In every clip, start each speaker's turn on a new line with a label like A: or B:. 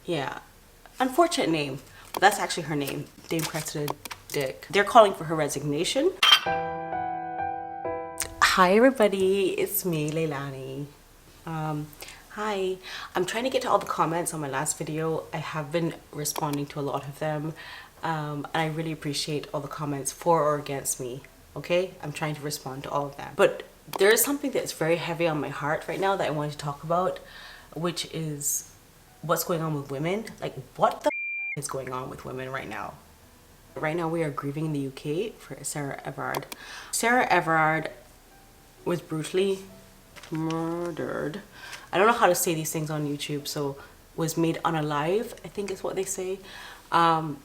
A: Yeah, unfortunate name, but that's actually her name, Dame Cressida Dick. They're calling for her resignation. Hi everybody, it's me, Leilani. Hi, I'm trying to get to all the comments on my last video. I have been responding to a lot of them, and I really appreciate all the comments for or against me, okay? I'm trying to respond to all of them. But there is something that's very heavy on my heart right now that I want to talk about, which is what's going on with women. Like, what the is going on with women right now? Right now we are grieving in the UK for Sarah Everard. Sarah Everard was brutally murdered. I don't know how to say these things on YouTube, so was made unalive, I think is what they say, by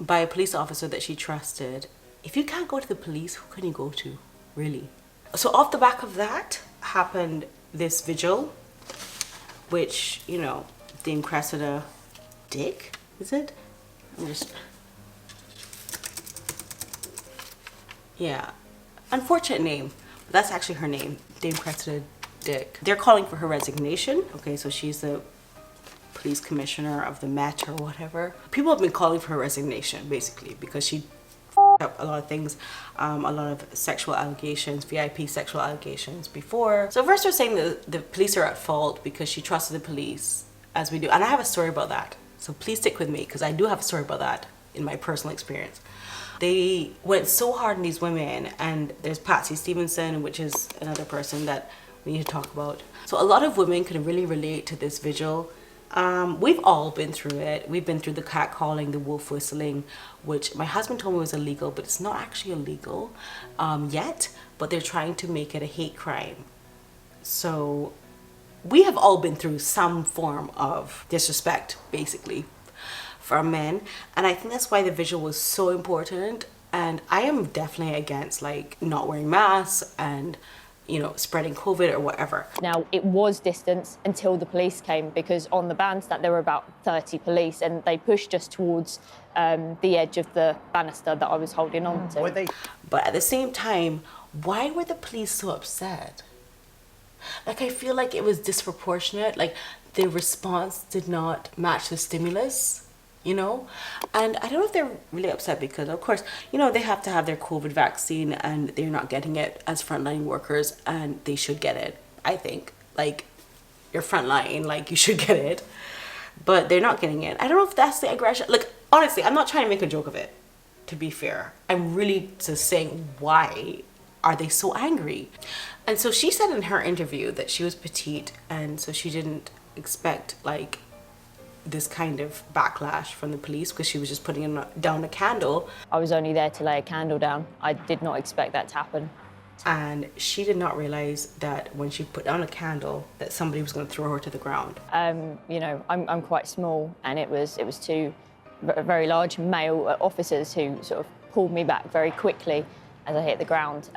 A: a police officer that she trusted. If you can't go to the police, who can you go to, really? So off the back of that happened this vigil, which, you know, Dame Cressida Dick, is it? I'm just... Yeah, unfortunate name, but that's actually her name, Dame Cressida Dick. They're calling for her resignation. Okay, so she's the police commissioner of the Met or whatever. People have been calling for her resignation, basically, because she up a lot of things, a lot of sexual allegations, VIP sexual allegations before. So first they're saying that the police are at fault because she trusted the police, as we do. And I have a story about that. So please stick with me, because I do have a story about that in my personal experience. They went so hard on these women, and there's Patsy Stevenson, which is another person that we need to talk about. So a lot of women can really relate to this vigil. We've all been through it. We've been through the catcalling, the wolf whistling, which my husband told me was illegal, but it's not actually illegal yet, but they're trying to make it a hate crime. So we have all been through some form of disrespect, basically, from men, and I think that's why the vigil was so important. And I am definitely against like not wearing masks and, you know, spreading COVID or whatever.
B: Now, it was distance until the police came, because on the bandstand there were about 30 police and they pushed us towards the edge of the banister that I was holding on to.
A: But at the same time, why were the police so upset? Like, I feel like it was disproportionate. Like, the response did not match the stimulus, you know? And I don't know if they're really upset because, of course, you know, they have to have their COVID vaccine and they're not getting it as frontline workers, and they should get it, I think. Like, you're frontline, like, you should get it. But they're not getting it. I don't know if that's the aggression. Like, honestly, I'm not trying to make a joke of it, to be fair. I'm really just saying, why are they so angry? And so she said in her interview that she was petite, and so she didn't expect, like, this kind of backlash from the police because she was just putting down a candle.
B: I was only there to lay a candle down. I did not expect that to happen.
A: And she did not realize that when she put down a candle that somebody was going to throw her to the ground.
B: You know, I'm quite small, and it was two very large male officers who sort of pulled me back very quickly as I hit the ground.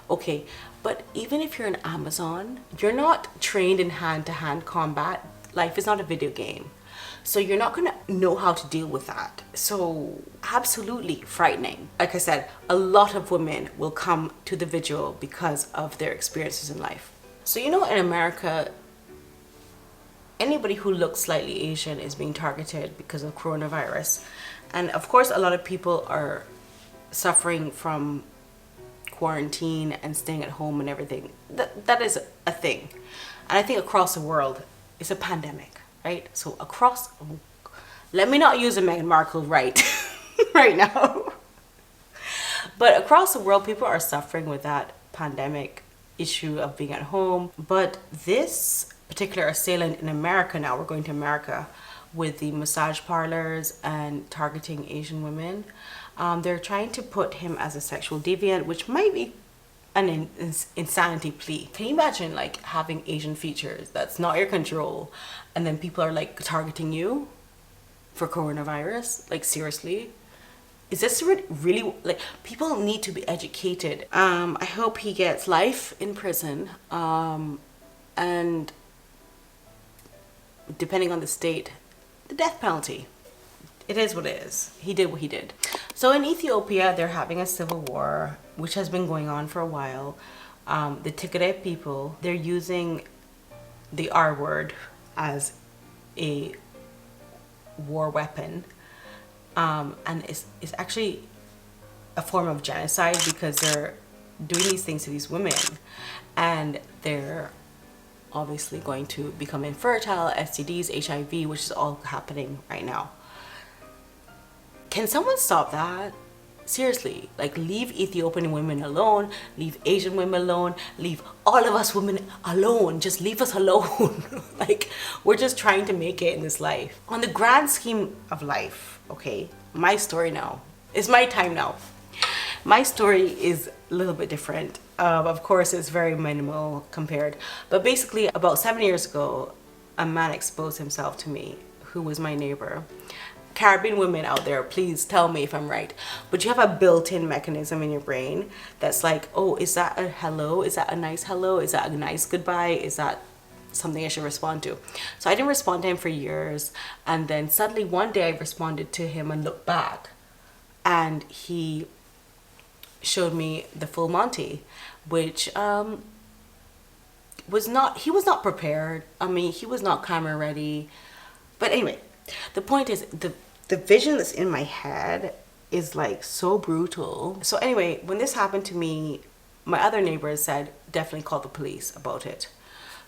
A: Okay, but even if you're an Amazon, you're not trained in hand-to-hand combat. Life is not a video game. So you're not gonna know how to deal with that. So absolutely frightening. Like I said, a lot of women will come to the vigil because of their experiences in life. So, you know, in America, anybody who looks slightly Asian is being targeted because of coronavirus. And of course, a lot of people are suffering from quarantine and staying at home and everything. That is a thing. And I think across the world, it's a pandemic. Right? So across, let me not use a Meghan Markle right now. But across the world, people are suffering with that pandemic issue of being at home. But this particular assailant in America, now we're going to America, with the massage parlors and targeting Asian women, they're trying to put him as a sexual deviant, which might be an insanity plea. Can you imagine like having Asian features that's not your control, and then people are like targeting you for coronavirus? Like, seriously? Is this really like, people need to be educated. I hope he gets life in prison, and depending on the state, the death penalty. It is what it is. He did what he did. So in Ethiopia, they're having a civil war, which has been going on for a while. The Tigray people, they're using the R word as a war weapon, and it's actually a form of genocide because they're doing these things to these women, and they're obviously going to become infertile, STDs, HIV, which is all happening right now. Can someone stop that? Seriously, like, leave Ethiopian women alone, leave Asian women alone, leave all of us women alone, just leave us alone. Like, we're just trying to make it in this life. On the grand scheme of life, okay, my story now, it's my time now. My story is a little bit different. Of course, it's very minimal compared, but basically about 7 years ago, a man exposed himself to me who was my neighbor. Caribbean women out there, please tell me if I'm right, but you have a built-in mechanism in your brain that's like, oh, is that a hello? Is that a nice hello? Is that a nice goodbye? Is that something I should respond to? So I didn't respond to him for years, and then suddenly one day I responded to him and looked back, and he showed me the full Monty, which he was not prepared. I mean, he was not camera ready. But anyway, the point is, the vision that's in my head is like so brutal. So anyway, when this happened to me, my other neighbors said, definitely call the police about it.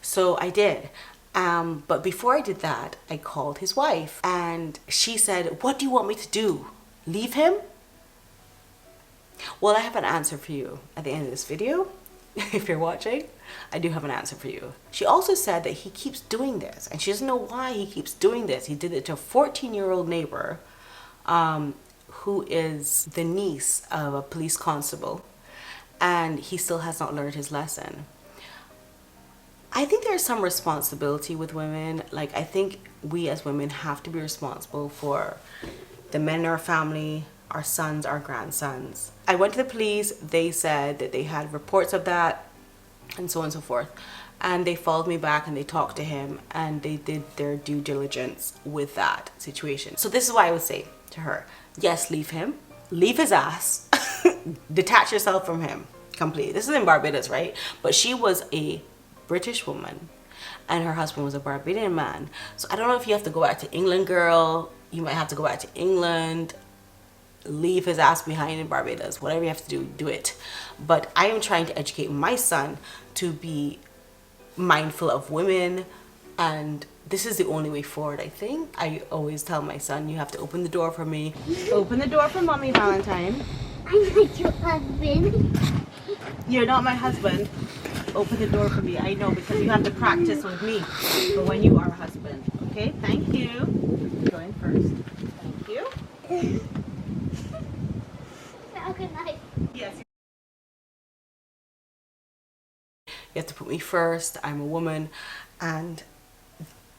A: So I did. But before I did that, I called his wife, and she said, what do you want me to do? Leave him? Well, I have an answer for you at the end of this video. If you're watching, I do have an answer for you. She also said that he keeps doing this, and she doesn't know why he keeps doing this. He did it to a 14-year-old neighbor who is the niece of a police constable, and he still has not learned his lesson. I think there's some responsibility with women. Like, I think we as women have to be responsible for the men in our family, our sons, our grandsons. I went to the police. They said that they had reports of that, and so on and so forth. And they followed me back and they talked to him, and they did their due diligence with that situation. So this is what I would say to her. Yes, leave him. Leave his ass. Detach yourself from him completely. This is in Barbados, right? But she was a British woman, and her husband was a Barbadian man. So I don't know if you have to go back to England, girl. You might have to go back to England. Leave his ass behind in Barbados. Whatever you have to do, do it. But I am trying to educate my son to be mindful of women, and this is the only way forward, I think. I always tell my son, you have to open the door for me. Open the door for mommy, Valentine.
C: I'm not your husband.
A: You're not my husband. Open the door for me. I know, because you have to practice with me, but when you are a husband. Okay, thank you. Go in first. Thank you.
C: Okay, nice.
A: Yes. You have to put me first. I'm a woman, and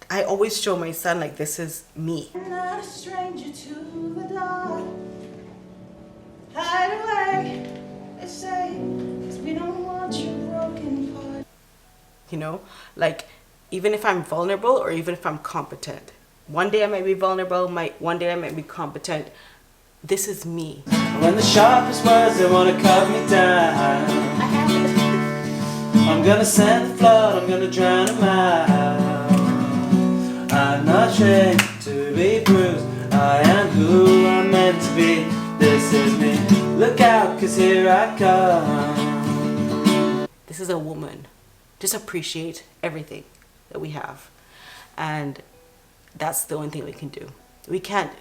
A: I always show my son, like, this is me. I'm not a stranger to the dark. Hide away, they say, 'cause we don't want your broken heart. You know, like, even if I'm vulnerable or even if I'm competent, one day I might be vulnerable, one day I might be competent. This is me.
D: When the sharpest words, they want to cut me down, I'm gonna send the flood, I'm gonna drown them out. I'm not trained to be bruised, I am who I'm meant to be. This is me, look out, 'cause here I come.
A: This is a woman. Just appreciate everything that we have. And that's the only thing we can do. We can't,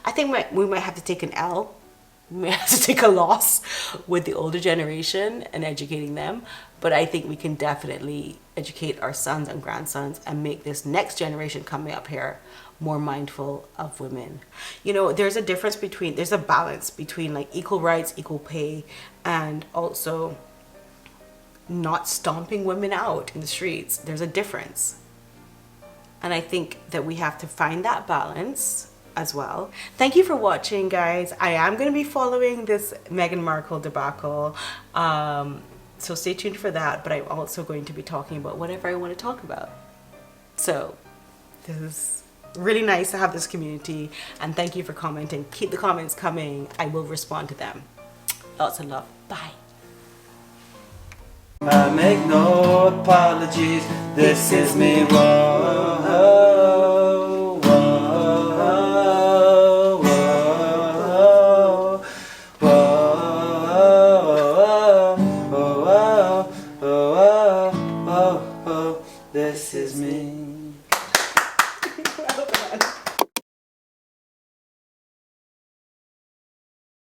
A: I think we might have to take an L. We might have to take a loss with the older generation and educating them. But I think we can definitely educate our sons and grandsons and make this next generation coming up here more mindful of women. You know, there's a difference between, there's a balance between like equal rights, equal pay, and also not stomping women out in the streets. There's a difference. And I think that we have to find that balance as well. Thank you for watching, guys. I am going to be following this Meghan Markle debacle. So stay tuned for that. But I'm also going to be talking about whatever I want to talk about. So this is really nice to have this community. And thank you for commenting. Keep the comments coming. I will respond to them. Lots of love. Bye.
D: I make no apologies, this is me raw.